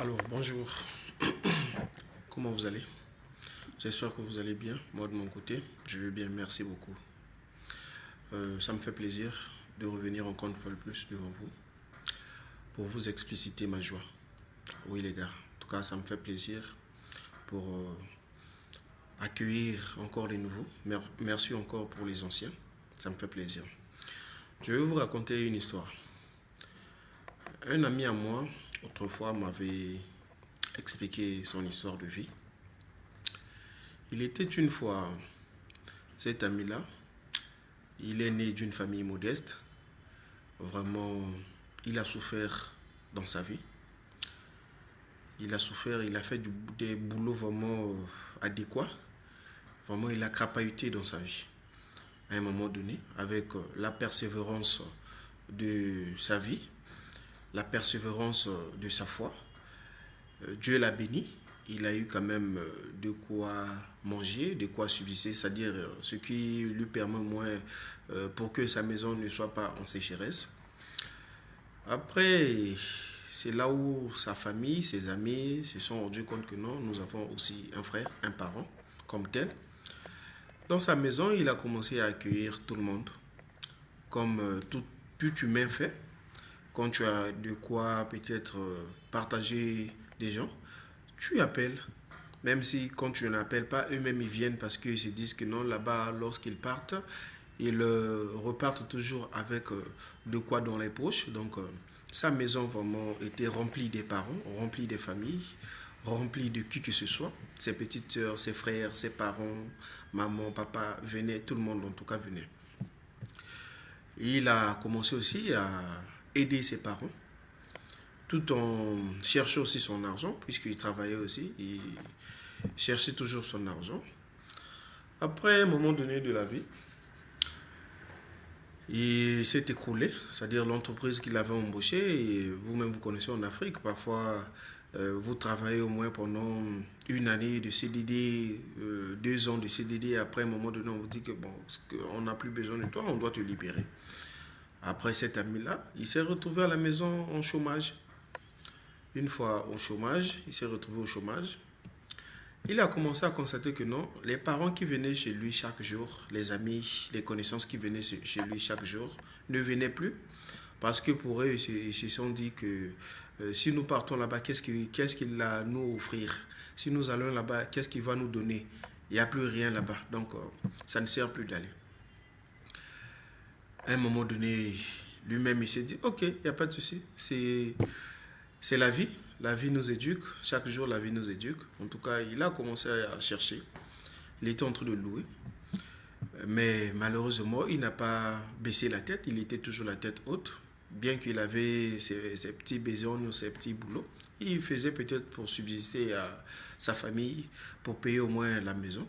Alors, bonjour. Comment vous allez? J'espère que vous allez bien. Moi, de mon côté, je vais bien. Merci beaucoup. Ça me fait plaisir de revenir encore une fois de plus devant vous pour vous expliciter ma joie. Oui, les gars. En tout cas, ça me fait plaisir pour accueillir encore les nouveaux. Merci encore pour les anciens. Ça me fait plaisir. Je vais vous raconter une histoire. Un ami à moi, autrefois, m'avait expliqué son histoire de vie. Il était une fois, cet ami-là, il est né d'une famille modeste. Vraiment, il a souffert dans sa vie. Il a souffert, il a fait des boulots vraiment adéquats. Vraiment, il a crapahuté dans sa vie. À un moment donné, avec la persévérance de sa vie, la persévérance de sa foi, Dieu l'a béni. Il a eu quand même de quoi manger, de quoi subsister, c'est-à-dire ce qui lui permet au moins pour que sa maison ne soit pas en sécheresse. Après, c'est là où sa famille, ses amis se sont rendus compte que non, nous avons aussi un frère, un parent, comme tel. Dans sa maison, il a commencé à accueillir tout le monde, comme tout humain fait. Quand tu as de quoi peut-être partager des gens, tu appelles. Même si quand tu n'appelles pas, eux-mêmes ils viennent parce qu'ils se disent que non, là-bas, lorsqu'ils partent, ils repartent toujours avec de quoi dans les poches. Donc, sa maison vraiment était remplie des parents, remplie des familles, remplie de qui que ce soit. Ses petites sœurs, ses frères, ses parents, maman, papa, venaient, tout le monde en tout cas venait. Et il a commencé aussi à aider ses parents tout en cherchant aussi son argent, puisqu'il travaillait aussi, il cherchait toujours son argent. Après un moment donné de la vie, il s'est écroulé, c'est-à-dire l'entreprise qu'il avait embauchée, et vous-même vous connaissez en Afrique, parfois vous travaillez au moins pendant une année de CDD, 2 ans de CDD, et après un moment donné on vous dit que bon, on n'a plus besoin de toi, on doit te libérer. Après cet ami-là, il s'est retrouvé à la maison en chômage. Une fois au chômage, il s'est retrouvé au chômage. Il a commencé à constater que non, les parents qui venaient chez lui chaque jour, les amis, les connaissances qui venaient chez lui chaque jour, ne venaient plus. Parce que pour eux, ils se sont dit que si nous partons là-bas, qu'est-ce qu'il a à nous offrir? Si nous allons là-bas, qu'est-ce qu'il va nous donner? Il n'y a plus rien là-bas. Donc, ça ne sert plus d'aller. À un moment donné, lui-même, il s'est dit, ok, il n'y a pas de souci. C'est la vie. La vie nous éduque. Chaque jour, la vie nous éduque. En tout cas, il a commencé à chercher. Il était en train de louer. Mais malheureusement, il n'a pas baissé la tête. Il était toujours la tête haute. Bien qu'il avait ses petits besoins ou ses petits boulots. Il faisait peut-être pour subsister à sa famille, pour payer au moins la maison.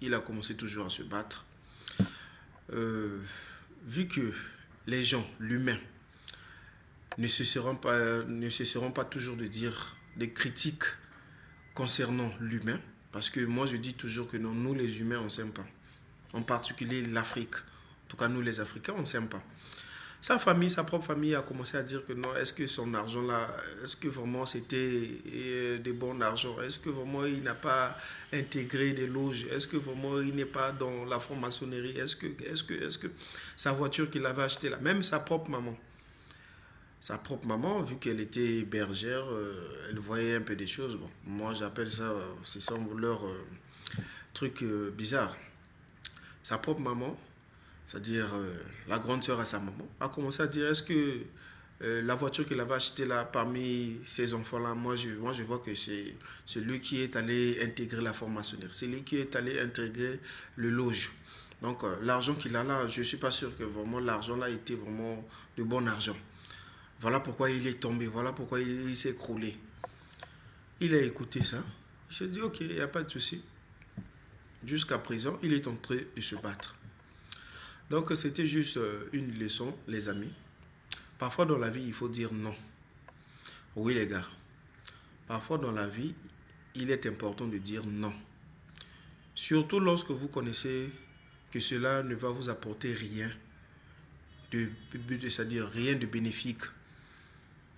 Il a commencé toujours à se battre. Euh, Vu que les gens, l'humain, ne cesseront pas toujours de dire des critiques concernant l'humain, parce que moi je dis toujours que non, nous les humains on ne s'aime pas, en particulier l'Afrique, en tout cas nous les Africains on ne s'aime pas. Sa famille, sa propre famille a commencé à dire que non, est-ce que son argent là, est-ce que vraiment c'était des bons argent, est-ce que vraiment il n'a pas intégré des loges, est-ce que vraiment il n'est pas dans la franc-maçonnerie, est-ce que sa voiture qu'il avait achetée là, même sa propre maman, vu qu'elle était bergère, elle voyait un peu des choses. Bon, moi, j'appelle ça, ce sont leurs trucs bizarres. Sa propre maman, c'est-à-dire la grande sœur à sa maman, a commencé à dire est-ce que la voiture qu'il avait achetée là, parmi ces enfants-là, moi je vois que c'est lui qui est allé intégrer la formation, c'est lui qui est allé intégrer le loge. Donc, l'argent qu'il a là, je ne suis pas sûr que vraiment l'argent là était vraiment de bon argent. Voilà pourquoi il est tombé, voilà pourquoi il s'est écroulé. Il a écouté ça. Il s'est dit, ok, il n'y a pas de souci. Jusqu'à présent, il est en train de se battre. Donc, c'était juste une leçon, les amis. Parfois dans la vie, il faut dire non. Oui, les gars. Parfois dans la vie, il est important de dire non. Surtout lorsque vous connaissez que cela ne va vous apporter rien c'est-à-dire rien de bénéfique.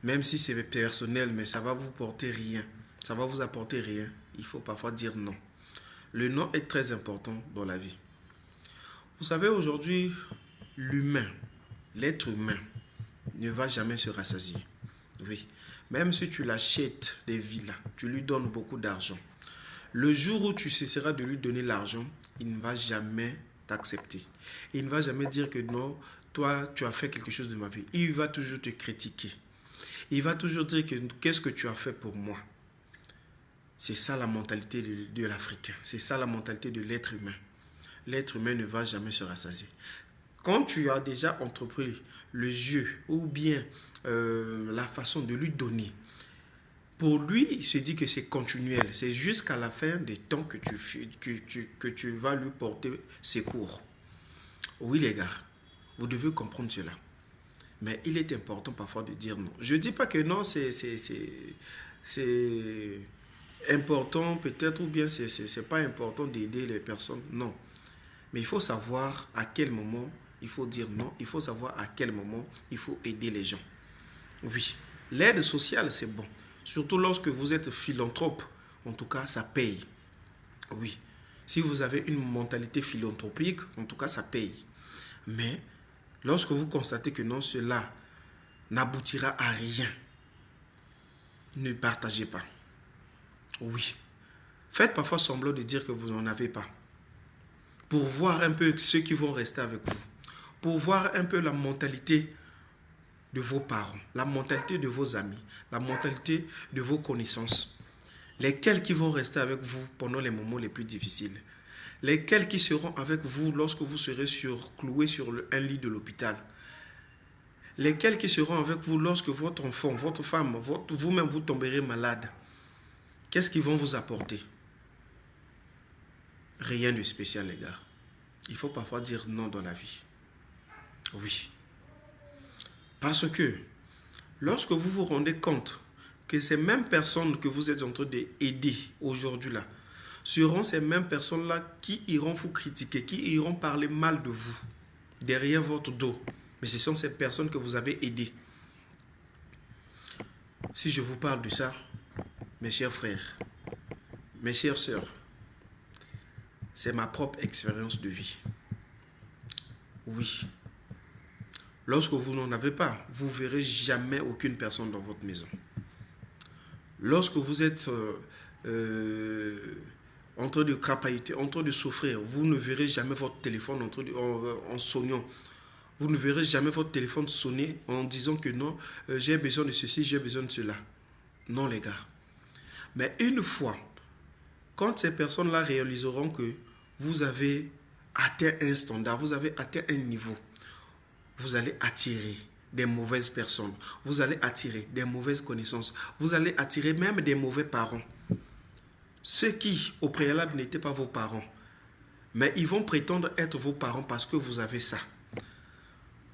Même si c'est personnel, mais ça va vous porter rien. Ça va vous apporter rien. Il faut parfois dire non. Le non est très important dans la vie. Vous savez, aujourd'hui, l'humain, l'être humain, ne va jamais se rassasier. Oui. Même si tu l'achètes des villas, tu lui donnes beaucoup d'argent. Le jour où tu cesseras de lui donner l'argent, il ne va jamais t'accepter. Il ne va jamais dire que non, toi, tu as fait quelque chose de ma vie. Il va toujours te critiquer. Il va toujours dire que qu'est-ce que tu as fait pour moi. C'est ça la mentalité de l'Africain. C'est ça la mentalité de l'être humain. L'être humain ne va jamais se rassasier. Quand tu as déjà entrepris le jeu ou bien la façon de lui donner, pour lui, il se dit que c'est continuel. C'est jusqu'à la fin des temps que tu vas lui porter secours. Oui les gars, vous devez comprendre cela. Mais il est important parfois de dire non. Je ne dis pas que non, c'est important peut-être ou bien c'est pas important d'aider les personnes. Non. Mais il faut savoir à quel moment il faut dire non. Il faut savoir à quel moment il faut aider les gens. Oui, l'aide sociale c'est bon. Surtout lorsque vous êtes philanthrope. En tout cas, ça paye. Oui. Si vous avez une mentalité philanthropique, en tout cas, ça paye. Mais lorsque vous constatez que non, cela n'aboutira à rien, ne partagez pas. Oui. Faites parfois semblant de dire que vous n'en avez pas. Pour voir un peu ceux qui vont rester avec vous. Pour voir un peu la mentalité de vos parents, la mentalité de vos amis, la mentalité de vos connaissances. Lesquels qui vont rester avec vous pendant les moments les plus difficiles. Lesquels qui seront avec vous lorsque vous serez cloué sur un lit de l'hôpital. Lesquels qui seront avec vous lorsque votre enfant, votre femme, vous-même vous tomberez malade. Qu'est-ce qu'ils vont vous apporter? Rien de spécial, les gars. Il faut parfois dire non dans la vie. Oui. Parce que lorsque vous vous rendez compte que ces mêmes personnes que vous êtes en train d'aider aujourd'hui là, seront ces mêmes personnes-là qui iront vous critiquer, qui iront parler mal de vous, derrière votre dos. Mais ce sont ces personnes que vous avez aidées. Si je vous parle de ça, mes chers frères, mes chères sœurs, c'est ma propre expérience de vie. Oui. Lorsque vous n'en avez pas, vous ne verrez jamais aucune personne dans votre maison. Lorsque vous êtes en train de crapahuter, en train de souffrir, vous ne verrez jamais votre téléphone en sonnant. Vous ne verrez jamais votre téléphone sonner en disant que non, j'ai besoin de ceci, j'ai besoin de cela. Non les gars. Mais une fois, quand ces personnes-là réaliseront que vous avez atteint un standard, vous avez atteint un niveau, vous allez attirer des mauvaises personnes, vous allez attirer des mauvaises connaissances, vous allez attirer même des mauvais parents. Ceux qui, au préalable, n'étaient pas vos parents, mais ils vont prétendre être vos parents parce que vous avez ça.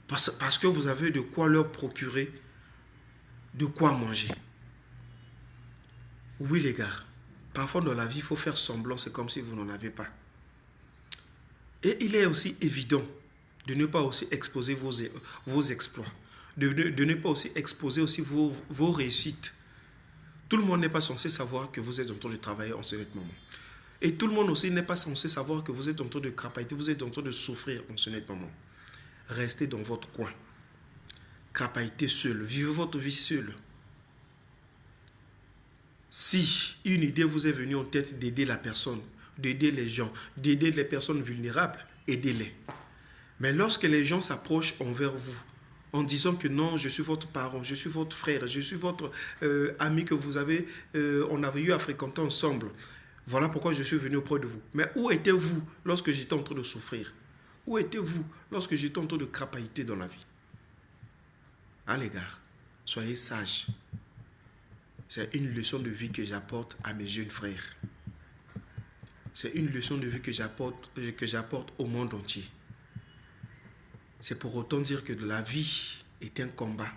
Parce que vous avez de quoi leur procurer, de quoi manger. Oui les gars, parfois dans la vie, il faut faire semblant, c'est comme si vous n'en avez pas. Et il est aussi évident de ne pas aussi exposer vos exploits, de ne pas aussi exposer aussi vos réussites. Tout le monde n'est pas censé savoir que vous êtes en train de travailler en ce moment. Et tout le monde aussi n'est pas censé savoir que vous êtes en train de crapahuter, vous êtes en train de souffrir en ce moment. Restez dans votre coin. Crapahuter seul, vivez votre vie seul. Si une idée vous est venue en tête d'aider la personne, d'aider les gens, d'aider les personnes vulnérables, aidez-les. Mais lorsque les gens s'approchent envers vous, en disant que non, je suis votre parent, je suis votre frère, je suis votre ami que on avait eu à fréquenter ensemble. Voilà pourquoi je suis venu auprès de vous. Mais où étiez-vous lorsque j'étais en train de souffrir? Où étiez-vous lorsque j'étais en train de crapahuter dans la vie? Ah les gars, soyez sages. C'est une leçon de vie que j'apporte à mes jeunes frères. C'est une leçon de vie que j'apporte au monde entier. C'est pour autant dire que la vie est un combat.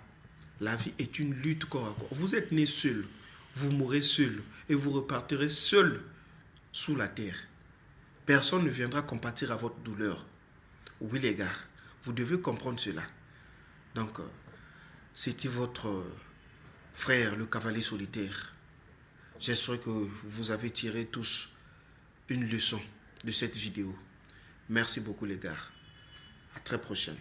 La vie est une lutte corps à corps. Vous êtes né seul, vous mourrez seul et vous repartirez seul sous la terre. Personne ne viendra compatir à votre douleur. Oui les gars, vous devez comprendre cela. Donc, c'était votre frère, le cavalier solitaire. J'espère que vous avez tiré tous une leçon de cette vidéo. Merci beaucoup les gars. À très prochaine.